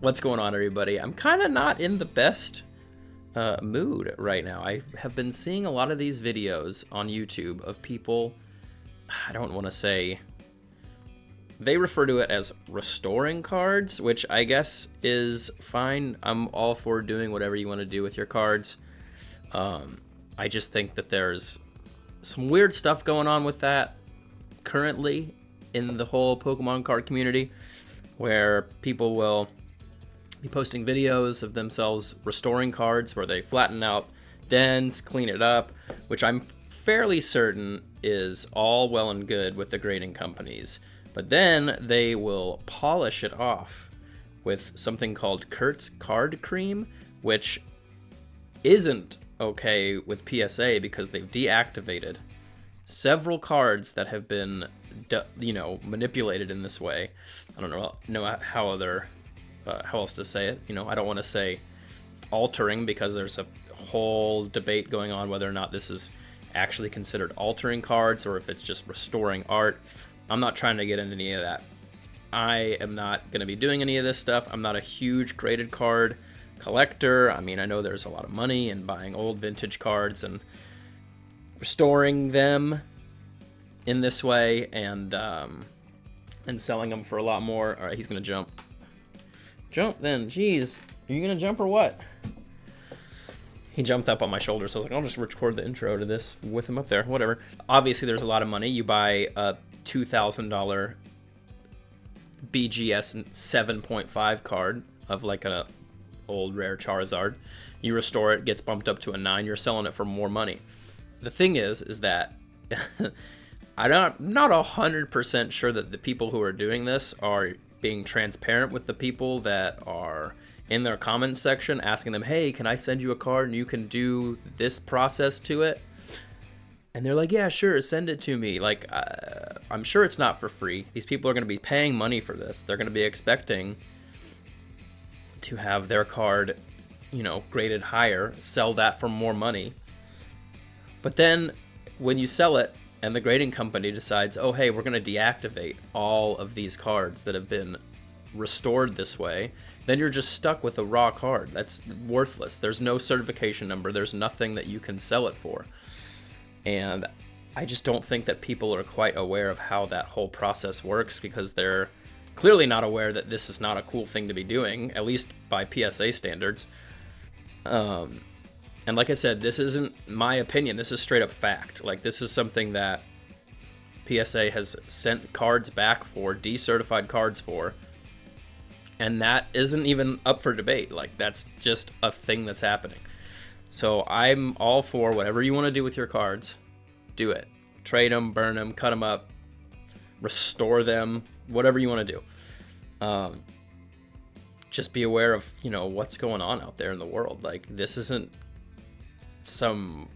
What's going on, everybody? I'm kind of not in the best mood right now. I have been seeing a lot of these videos on YouTube of people, I don't want to say, they refer to it as restoring cards, which I guess is fine. I'm all for doing whatever you want to do with your cards. I just think that there's some weird stuff going on with that currently in the whole Pokemon card community, where people will be posting videos of themselves restoring cards where they flatten out dents, clean it up, which I'm fairly certain is all well and good with the grading companies. But then they will polish it off with something called Kurt's Card Cream, which isn't okay with PSA because they've deactivated several cards that have been, manipulated in this way. I don't know how else to say it. I don't want to say altering because there's a whole debate going on whether or not this is actually considered altering cards or if it's just restoring art. I'm not trying to get into any of that. I am not going to be doing any of this stuff. I'm not a huge graded card collector. I mean, I know there's a lot of money in buying old vintage cards and restoring them in this way and selling them for a lot more. All right, he's going to jump. Jump then. Jeez. Are you going to jump or what? He jumped up on my shoulder, so I was like, I'll just record the intro to this with him up there. Whatever. Obviously, there's a lot of money. You buy a $2,000 BGS 7.5 card of like a old rare Charizard. You restore it, gets bumped up to a 9. You're selling it for more money. The thing is that I'm not 100% sure that the people who are doing this are being transparent with the people that are in their comments section asking them, hey, can I send you a card and you can do this process to it? And they're like, yeah, sure, send it to me. Like, I'm sure it's not for free. These people are going to be paying money for this. They're going to be expecting to have their card, graded higher, sell that for more money. But then when you sell it and the grading company decides, oh, hey, we're going to deactivate all of these cards that have been restored this way, then you're just stuck with a raw card. That's worthless. There's no certification number. There's nothing that you can sell it for. And I just don't think that people are quite aware of how that whole process works because they're clearly not aware that this is not a cool thing to be doing, at least by PSA standards. And like I said, this isn't my opinion. This is straight up fact. Like, this is something that PSA has sent cards back for, decertified cards for, and that isn't even up for debate. Like, that's just a thing that's happening. So I'm all for whatever you want to do with your cards. Do it. Trade them, burn them, cut them up, restore them, whatever you want to do. Just be aware of, what's going on out there in the world. Like, this isn't some...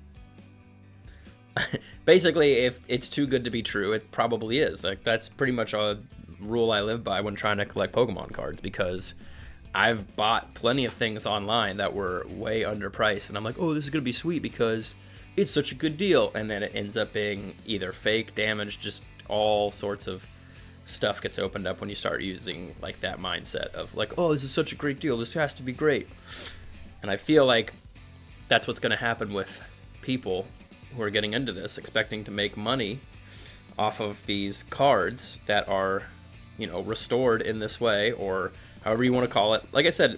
Basically, if it's too good to be true, it probably is. Like, that's pretty much a rule I live by when trying to collect Pokemon cards, because I've bought plenty of things online that were way underpriced, and I'm like, oh, this is going to be sweet because it's such a good deal, and then it ends up being either fake, damaged, just all sorts of stuff gets opened up when you start using like that mindset of like, oh, this is such a great deal, this has to be great. And I feel like that's what's going to happen with people who are getting into this, expecting to make money off of these cards that are, restored in this way, or however you want to call it. Like I said,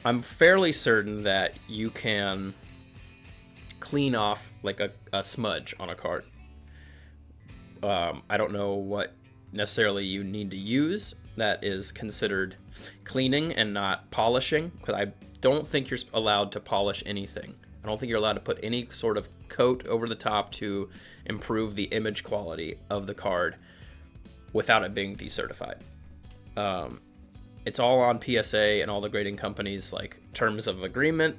I'm fairly certain that you can clean off like a smudge on a card. I don't know what necessarily you need to use that is considered cleaning and not polishing, because I don't think you're allowed to polish anything. I don't think you're allowed to put any sort of coat over the top to improve the image quality of the card without it being decertified. It's all on PSA and all the grading companies' like terms of agreement.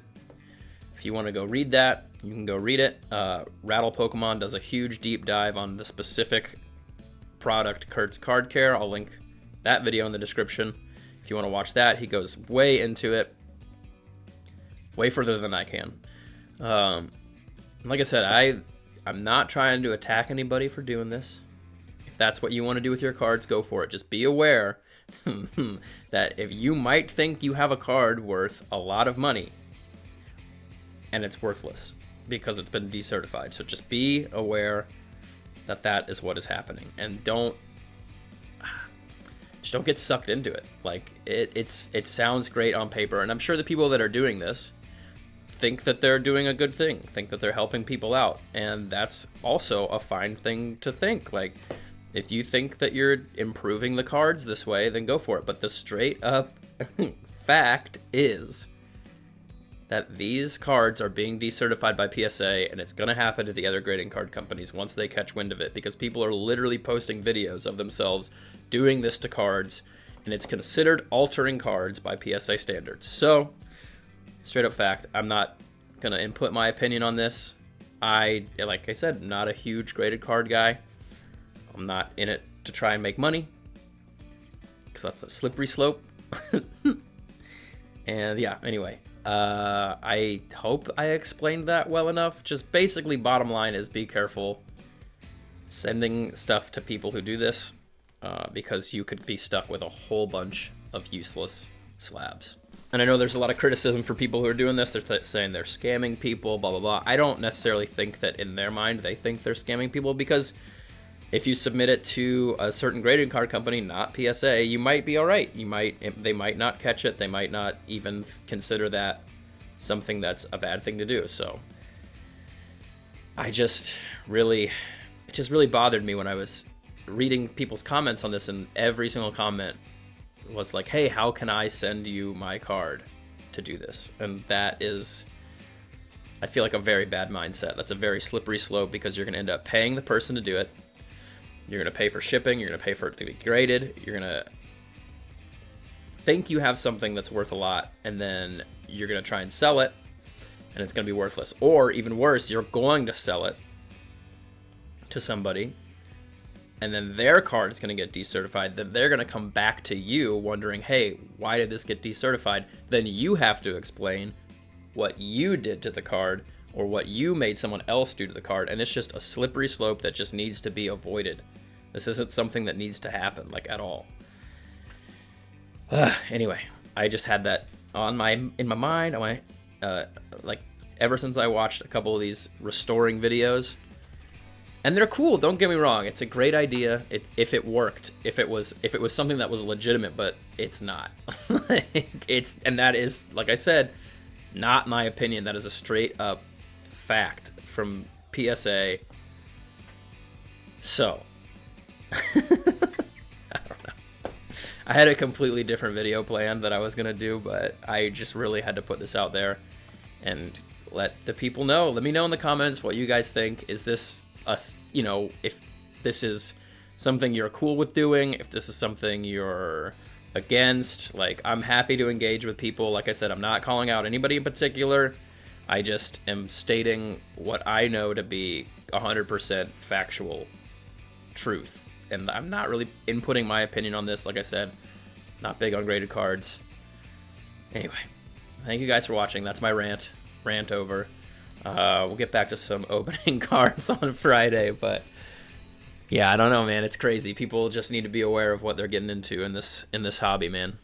If you want to go read that, you can go read it. Rattle Pokemon does a huge deep dive on the specific product, Kurt's Card Care. I'll link that video in the description if you want to watch that. He goes way into it, way further than I can. Like I said, I'm not trying to attack anybody for doing this. If that's what you want to do with your cards, go for it. Just be aware that if you might think you have a card worth a lot of money, and it's worthless because it's been decertified. So just be aware that that is what is happening, and don't get sucked into it. Like it sounds great on paper, and I'm sure the people that are doing this think that they're doing a good thing, think that they're helping people out, and that's also a fine thing to think. Like, if you think that you're improving the cards this way, then go for it. But the straight up fact is that these cards are being decertified by PSA, and it's going to happen to the other grading card companies once they catch wind of it, because people are literally posting videos of themselves doing this to cards, and it's considered altering cards by PSA standards. So, straight up fact, I'm not going to input my opinion on this. Like I said, not a huge graded card guy. I'm not in it to try and make money, because that's a slippery slope. And yeah, anyway. I hope I explained that well enough. Just basically, bottom line is be careful sending stuff to people who do this, because you could be stuck with a whole bunch of useless slabs. And I know there's a lot of criticism for people who are doing this. They're saying they're scamming people, blah, blah, blah. I don't necessarily think that in their mind they think they're scamming people, because if you submit it to a certain grading card company, not PSA, you might be all right. They might not catch it. They might not even consider that something that's a bad thing to do. So it just really bothered me when I was reading people's comments on this, and every single comment was like, hey, how can I send you my card to do this? And that is, I feel like, a very bad mindset. That's a very slippery slope, because you're going to end up paying the person to do it. You're going to pay for shipping. You're going to pay for it to be graded. You're going to think you have something that's worth a lot, and then you're going to try and sell it, and it's going to be worthless. Or even worse, you're going to sell it to somebody, and then their card is going to get decertified. Then they're going to come back to you wondering, hey, why did this get decertified? Then you have to explain what you did to the card, or what you made someone else do to the card. And it's just a slippery slope that just needs to be avoided. This isn't something that needs to happen, like, at all. Anyway, I just had that in my mind. Like, ever since I watched a couple of these restoring videos, and they're cool. Don't get me wrong; it's a great idea. If it worked, if it was something that was legitimate, but it's not. And that is, like I said, not my opinion. That is a straight up fact from PSA. So, I don't know. I had a completely different video planned that I was gonna do, but I just really had to put this out there and let the people know. Let me know in the comments what you guys think. Is this if this is something you're cool with doing, if this is something you're against. Like, I'm happy to engage with people. Like I said, I'm not calling out anybody in particular. I just am stating what I know to be 100% factual truth. And I'm not really inputting my opinion on this. Like I said, not big on graded cards. Anyway, thank you guys for watching. That's my rant over. We'll get back to some opening cards on Friday, but yeah, I don't know, man. It's crazy. People just need to be aware of what they're getting into in this hobby, man.